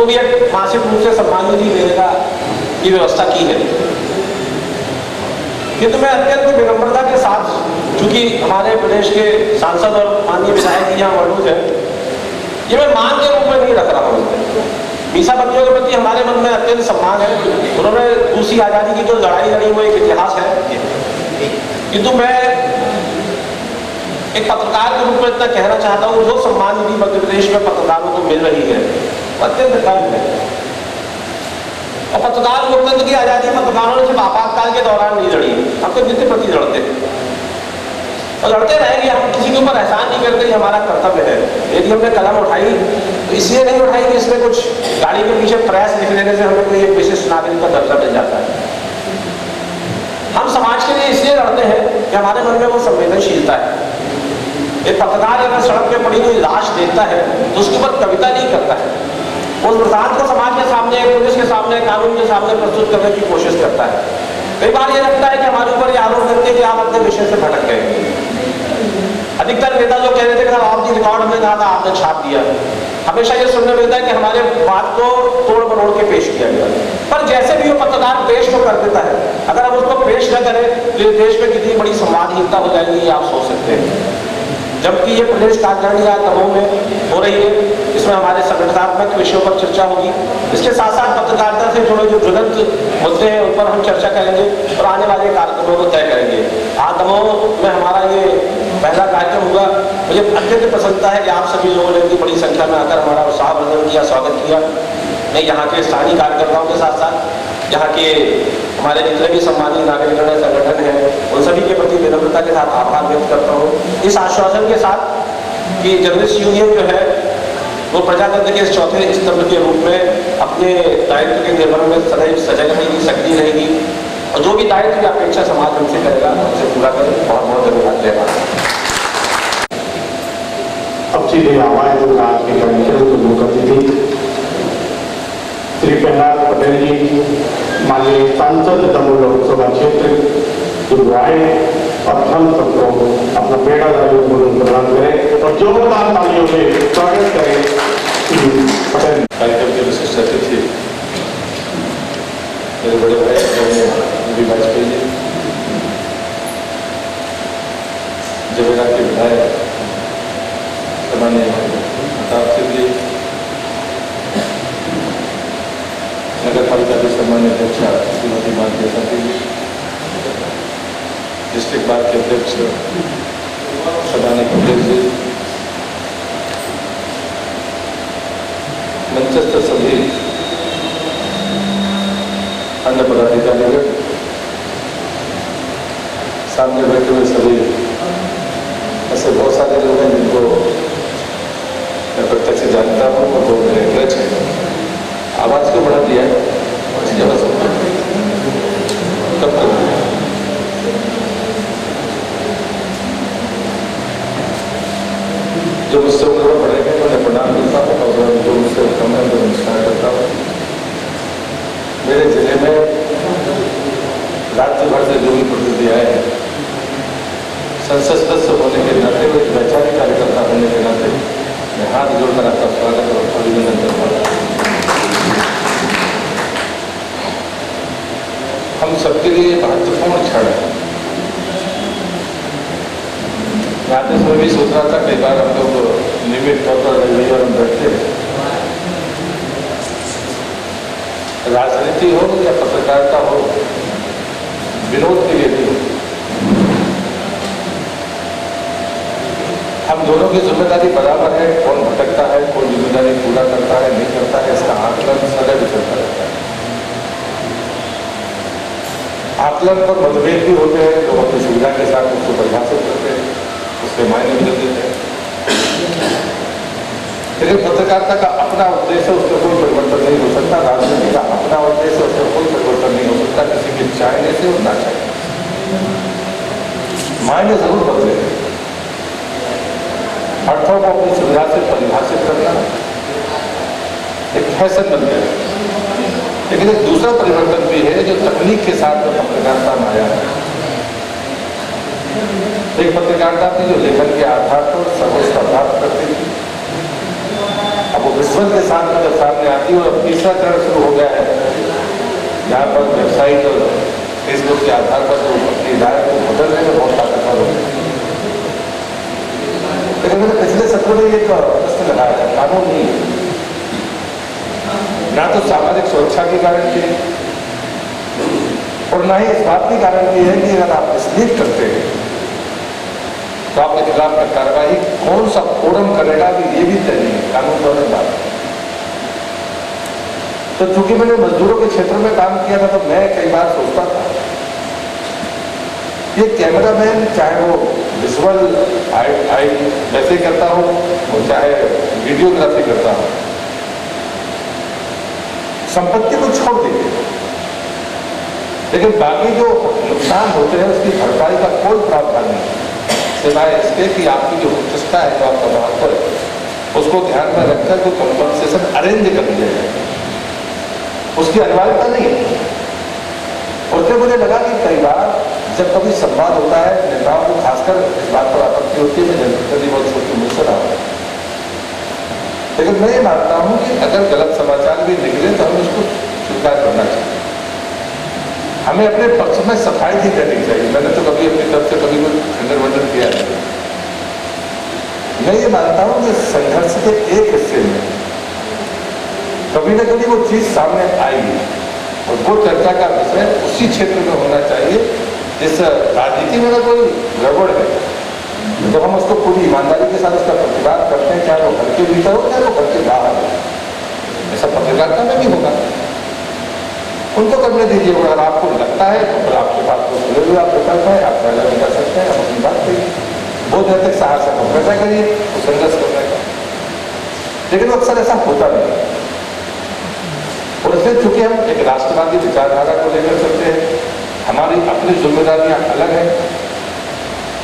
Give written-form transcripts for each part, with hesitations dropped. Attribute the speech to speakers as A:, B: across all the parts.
A: जो भी एक मासिक रूप से सम्मान निधि देने की व्यवस्था की है। किंतु मैं अत्यंत विनम्रता के साथ, चूंकि हमारे प्रदेश के सांसद और माननीय विधायक यहाँ मौजूद है, ये मैं मांग के रूप में नहीं रख रहा हूँ। मीसा बच्चों के प्रति हमारे मन में अत्यंत सम्मान है। उन्होंने दूसरी आज़ादी की जो लड़ाई लड़ी वो एक इतिहास है। किंतु मैं एक पत्रकार के रूप में इतना कहना चाहता हूँ, जो सम्मान निधि मध्य प्रदेश में पत्रकारों को मिल रही है अत्यंत कम है। और पत्रकार लोकतंत्र की आज़ादी पत्रकारों ने सिर्फ आपातकाल के दौरान नहीं लड़ी, हम तो नित्य प्रति लड़ते और लड़ते रहेंगे। हम किसी के ऊपर एहसान नहीं करते, ये हमारा कर्तव्य है। यदि हमने कलम उठाई तो इसलिए नहीं उठाई कि इसमें कुछ गाड़ी के पीछे प्रयास लिख लेने से हमें कोई एक विशिष्ट नागरिक का दर्जा मिल जाता है। हम समाज के लिए इसलिए लड़ते हैं कि हमारे मन में वो संवेदनशीलता है। एक पत्रकार अगर सड़क पे पड़ी हुई लाश देखता है तो उसके ऊपर कविता नहीं करता है, उस प्रधान को समाज के सामने, पुलिस के सामने, कानून के सामने प्रस्तुत करने की कोशिश करता है। कई बार ये लगता है कि हमारे ऊपर ये आरोप करते हैं कि आप अपने विषय से भटक गए। अधिकतर नेता जो कह रहे थे कि आप जी रिकॉर्ड हमने कहा था, आपने छाप दिया, हमेशा ये सुनने मिलता है कि हमारे बात को तोड़ मरोड़ के पेश किया गया। पर जैसे भी वो पत्रकार पेश तो कर देता है, अगर हम उसको पेश न करें तो देश में कितनी बड़ी संवादहीनता हो जाएगी ये आप सोच सकते हैं। जबकि ये प्रदेश कार्यकारिणी आज दमोह में हो रही है, इसमें हमारे संगठनात्मक विषयों पर चर्चा होगी। इसके साथ साथ पत्रकारिता से जुड़े जो ज्वलंत मुद्दे हैं उन पर हम चर्चा करेंगे और आने वाले कार्यक्रमों को तय करेंगे। आज दमोह में हमारा ये पहला कार्यक्रम हुआ। मुझे अत्यंत प्रसन्नता है कि आप सभी लोगों ने इतनी बड़ी संख्या में आकर हमारा उत्साहवर्धन किया, स्वागत किया। मैं यहाँ के स्थानीय कार्यकर्ताओं के साथ साथ यहाँ के हमारे जितने भी सम्मानित नागरिकगण संगठन हैं उन सभी के प्रति विनम्रता के साथ आभार व्यक्त करता हूँ, इस आश्वासन के साथ कि जर्नलिस्ट यूनियन जो है वो प्रजातंत्र के इस चौथे स्तंभ के रूप में अपने दायित्व के निर्वहन में सदैव सजग रहेगी, सक्रिय रहेगी और जो भी दायित्व की अपेक्षा समाज हमसे करेगा उसे पूरा करें। बहुत बहुत धन्यवाद। जय भारत।
B: अब सीधे आवाज आज के कार्यक्रम को मुख्य अतिथि श्री प्रहलाद पटेल जी, माननीय सांसद दमोह लोकसभा क्षेत्र जो आए और हम सबको अपना बेड़ा प्रदान करें और जोरदार तालियों से स्वागत करें श्री पटेल।
C: कार्यक्रम के विशिष्ट अतिथि मेरे बड़े भाई वाजपेयी जी, जवेरा के विधायक माननीय प्रताप सिंह जी, नगर पालिका के सम्मान्य अध्यक्षा श्रीमती माननीय सती जी, डिस्ट्रिक्ट बार के अध्यक्ष सम्मान्य कमलेश जी, मंचस्थ सभी अन्य पदाधिकारीगण, सामने बैठे हुए सभी, ऐसे बहुत सारे लोग हैं जिनको मैं प्रत्यक्ष से जानता हूँ और वो मेरे अग्रज हैं। आवाज को बढ़ा दिया है कब तक जो मुझसे उम्र बढ़े हैं उन्हें प्रणाम करता हूँ और जो मुझसे कम है उन्हें नमस्कार करता हूँ। मेरे जिले में राज्य भर से जो भी प्रतिनिधि आए हैं, संसद सदस्य होने के नाते, एक वैचारिक कार्यकर्ता होने के नाते मैं हाथ जोड़कर आपका स्वागत और अभिनंदन करता हूँ। हम सबके लिए महत्वपूर्ण क्षण है। आते समय भी सोच रहा था, कई बार हम लोग नियमित तौर पर रविवार हम बैठते हैं, राजनीति हो या पत्रकारिता हो, विनोद के लिए नहीं होती। हम दोनों की जिम्मेदारी बराबर है। कौन भटकता है, कौन जिम्मेदारी पूरा करता है, नहीं करता है, इसका आकलन सदैव चलता रहता है। आकलन पर मतभेद भी होते हैं, लोग अपनी सुविधा के साथ उसको परिभाषित करते हैं, उसके मायने बदल देते हैं। लेकिन पत्रकारिता का अपना उद्देश्य, उसमें कोई परिवर्तन नहीं हो सकता। राजनीति का अपना उद्देश्य, उसमें कोई परिवर्तन नहीं हो सकता, किसी के चाहने से और ना चाहने। मायने जरूर बदले, अर्थों को अपनी सुविधा से परिभाषित करना एक फैशन बन गया। लेकिन एक दूसरा परिवर्तन भी है जो तकनीक के साथ में पत्रकारिता में आया है। एक पत्रकारिता थी जो लेखन के आधार पर सर्वोच्चता प्राप्त करती थी, अब वो विश्वल के साथ में जब सामने आती है, और अब तीसरा चरण शुरू हो गया है जहाँ पर वेबसाइट और फेसबुक के आधार पर जो अपनी राय को बदलने में बहुत ताकतवर हो। लेकिन मैंने पिछले सत्र में एक प्रश्न लगाया था, कानून नहीं है, ना तो सामाजिक सुरक्षा की गारंटी है और ना ही इस बात की गारंटी है कि अगर आप मिसलीड करते हैं तो आपके खिलाफ में कार्रवाई कौन सा फोरम करेगा कि ये भी तय नहीं है, कानून तो नहीं बात। तो चूंकि मैंने मजदूरों के क्षेत्र में काम किया था, तो मैं कई बार सोचता था ये कैमरामैन चाहे वो विजुअल आई वैसे करता हो और चाहे वीडियोग्राफी करता हो, संपत्ति को छोड़ दीजिए, लेकिन बाकी जो नुकसान होते हैं उसकी भरपाई का कोई प्रावधान नहीं, सिवाय इसके कि आपकी जो प्रतिष्ठा है, जो आपका महत्व है, उसको ध्यान में रखकर कोई कंपनसेशन अरेंज कर दिया जाए, उसकी अनिवार्यता नहीं है। और फिर मुझे लगा कि कई बार जब कभी संवाद होता है नेताओं को खासकर इस बात पर आपत्ति होती है, मैं जनप्रतिनिधि बहुत छोटी मुझसे रहा हूँ, लेकिन मैं ये मानता हूँ कि अगर गलत समाचार भी निकले तो हमें उसको स्वीकार करना चाहिए, हमें अपने पक्ष में सफाई भी देनी चाहिए। मैंने तो कभी अपनी तरफ से कभी कोई खंडन वंडन किया नहीं। मैं ये मानता हूँ कि संघर्ष के एक हिस्से में कभी न कभी वो चीज सामने आएगी और वो चर्चा का विषय उसी क्षेत्र में होना चाहिए जिस राजनीति में अगर कोई गड़बड़ है तो हम उसको पूरी ईमानदारी के साथ उसका प्रतिवाद करते हैं, चाहे वो घर के भीतर हो चाहे वो घर के बाहर हो। ऐसा पत्रकारिता में भी होगा, उनको करने दीजिए। अगर आपको लगता है तो फिर आपके पास तो खुले हुए आप विकल्प है, आप पहले भी कर सकते हैं, आप अपनी बात करिए, बहुत नैतिक साहस है, पैसा करिए तो संघर्ष करने का। लेकिन अक्सर ऐसा होता नहीं, और इसलिए चूंकि हम एक राष्ट्रवादी विचारधारा को लेकर चलते हैं, हमारी अपनी जिम्मेदारियां अलग हैं,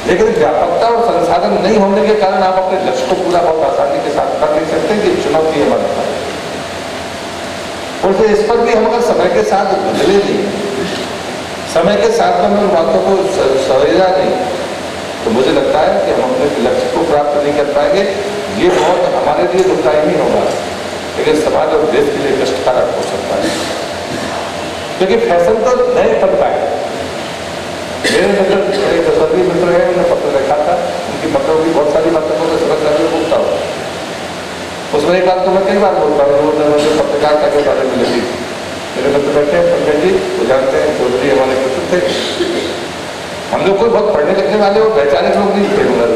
C: लेकिन व्यापकता और संसाधन नहीं होने के कारण आप अपने लक्ष्य को पूरा बहुत आसानी के साथ कर नहीं सकते कि चुनौती है हमारे साथ। और फिर इस पर भी हम अगर समय के साथ बदले नहीं, समय के साथ में उन बातों को सहेजा नहीं, तो मुझे लगता है कि हम अपने लक्ष्य को प्राप्त नहीं कर पाएंगे। ये बहुत हमारे लिए दुखदायी नहीं होगा, लेकिन समाज और देश के लिए कष्टकारक हो सकता है, क्योंकि फैशन तो नहीं बन पाए। मेरे मित्र एक सदस्यी मित्र है, उन्होंने पत्र लिखा था, उनकी मतलब की बहुत सारी बातों को समझ करके पूछता हूँ। उसमें एक बात तो मैं कई बार बोलता हूँ, मुझे पत्रकारिता के बारे में लिखी। मेरे मित्र बैठे हैं पंकज जी, वो जानते हैं, चौधरी हमारे मित्र थे। हम लोग कोई बहुत पढ़ने लिखने वाले वो वैचारिक लोग नहीं थे, उधर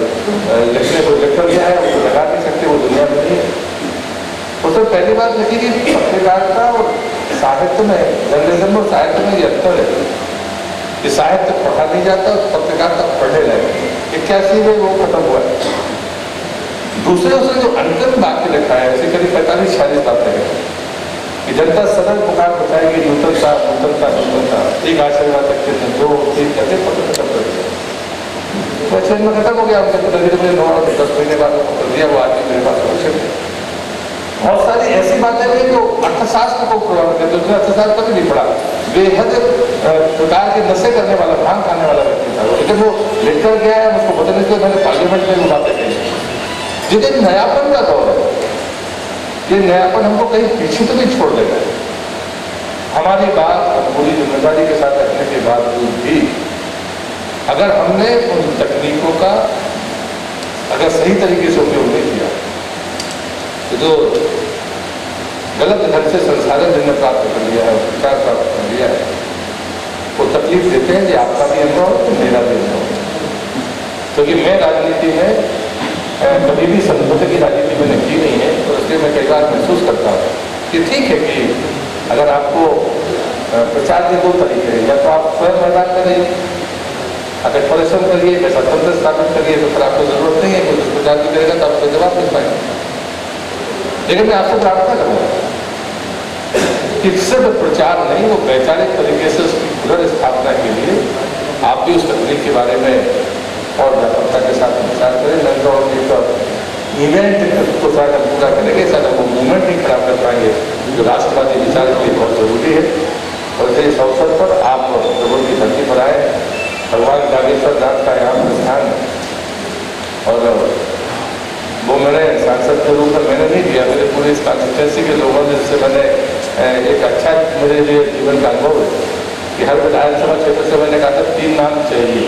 C: लिखने को लिख कर गया है, उसको लगा नहीं सकते, वो दुनिया में नहीं है। उसमें पहली बात लिखी कि पत्रकारिता और साहित्य में, जर्नलिज्म और साहित्य में ये अंतर है कि साहित्य पढ़ा नहीं जाता और पत्रकारिता पढ़ने लगे। 81 में वो खत्म हुआ है। दूसरे उसने जो अंतिम वाक्य लिखा है, ऐसे करीब 45-46 बातें हैं कि जनता सदन पुकार बताएगी नूतनता नूतनता नूतनता, एक आशीर्वाद तक के दो तीन कहते पत्र खत्म कर दिया। तो अच्छे में खत्म हो गया, उनके तो धीरे धीरे 9-10 महीने बाद पत्र दिया, वो आदमी मेरे पास सुरक्षित है। बहुत सारी ऐसी बातें भी जो अर्थशास्त्र को प्रभावित करते, उसने अर्थशास्त्र कभी नहीं पढ़ा, बेहद प्रकार के नशे करने वाला, भांग खाने वाला व्यक्ति था, लेकिन वो लिखकर गया है, उसको बदलने के लिए मैंने पार्लियामेंट में वो बातें कही। लेकिन नयापन का दौर है, ये नयापन हमको कहीं पीछे तो नहीं छोड़ देगा। हमारी बात हम पूरी जिम्मेदारी के साथ रखने के बावजूद भी अगर हमने उन तकनीकों का अगर सही तरीके से उपयोग नहीं किया तो जो गलत ढंग से संसाधन जिन्होंने प्राप्त कर लिया है, उपचार प्राप्त कर लिया है, वो तकलीफ देते हैं कि आपका भी अनुभव हो तो मेरा भी अनुभव हो। क्योंकि मैं राजनीति में कभी भी समझौते की राजनीति मैंने की नहीं है, तो इसलिए मैं कई बार महसूस करता हूँ कि ठीक है कि अगर आपको प्रचार के 2 तरीके हैं, या तो आप स्वयं मैदान में रहिए, अगर परिश्रम करिए, वैसा तंत्र स्थापित करिए, तो फिर आपको जरूरत नहीं है, कोई प्रचार भी करेगा तो आपको जवाब मिल पाएगा। लेकिन मैं आपसे प्रार्थना करूँगा कि सिर्फ प्रचार नहीं, वो वैचारिक तरीके से उसकी पुनर्स्थापना के लिए आप भी उस तकनीक के बारे में और व्यापकता के साथ विचार करें। नहीं तो एक इवेंट को शायद हम पूरा करेंगे, शायद हम वो मूवमेंट नहीं खड़ा कर पाएंगे जो राष्ट्रवादी विचार के लिए बहुत जरूरी है। और इस अवसर पर आप लोगों की धरती पर आए, भगवान नागेश्वर नाथ का यहाँ स्थान और वो मैंने सांसद के रूप में मैंने नहीं दिया, मेरे पूरे इस कॉन्स्टिट्यूंसी के लोगों ने, जिससे मैंने एक अच्छा मेरे लिए जीवन का अनुभव है कि हर विधानसभा क्षेत्र से मैंने कहा था 3 नाम चाहिए।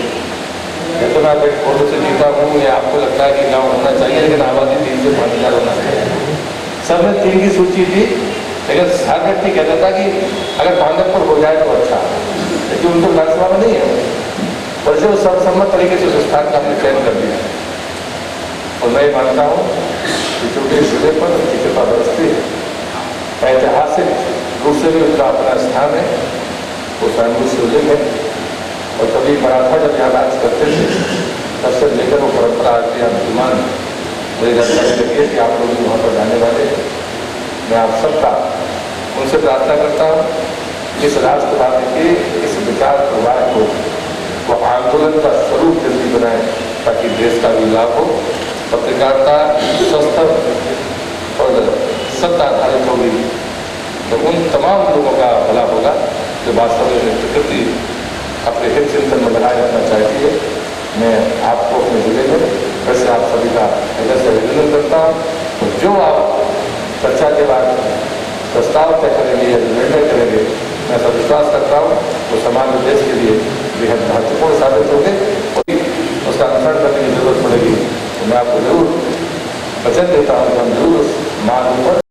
C: या तो मैं आप एक फोटो से जीता हूँ, या आपको लगता है कि गाँव होना चाहिए, लेकिन आबादी 3 से 5 हज़ार होना चाहिए। सब में 3 की सूची थी, लेकिन हर व्यक्ति कहता था कि अगर भागलपुर हो जाए तो अच्छा, लेकिन उनको विधानसभा में नहीं है। और जो सर्वसम्मत तरीके से उस स्थान का हमने चयन कर दिया। और मैं मानता हूँ कि चूंकि इस जिले पर उनकी कृपा बरसती है, ऐतिहासिक रूप से भी उनका अपना स्थान है, वो स्वयं शिवलिंग है। और कभी मराठा जब यहाँ राज करते थे, तब से लेकर वो परंपरा आज भी विद्यमान। मुझे जानकारी लगी है कि आप लोग भी वहाँ पर जाने वाले हैं। मैं आप सबका उनसे प्रार्थना करता हूँ, इस राष्ट्रवादी के इस विचार प्रवाह को वो आंदोलन का स्वरूप जल्दी बनाए, ताकि देश का भी लाभ हो। पत्रकारिता स्वस्थ और सत्य आधारित होगी तो उन तमाम लोगों का भला होगा जो वास्तव में प्रकृति अपने हित चिंतन में लगाए रखना चाहती है। मैं आपको अपने जिले में वैसे आप सभी का हृदय से अभिनंदन करता हूँ। तो जो आप चर्चा के बाद प्रस्ताव तय करेंगे या निर्णय करेंगे, मैं ऐसा विश्वास करता हूँ तो समाज और देश के लिए बेहद महत्वपूर्ण साबित होंगे। उसका अनुसरण करने की जरूरत पड़ेगी तो मैं आपको जरूर वचन देता हूँ कि हम जरूर उस मार्ग पर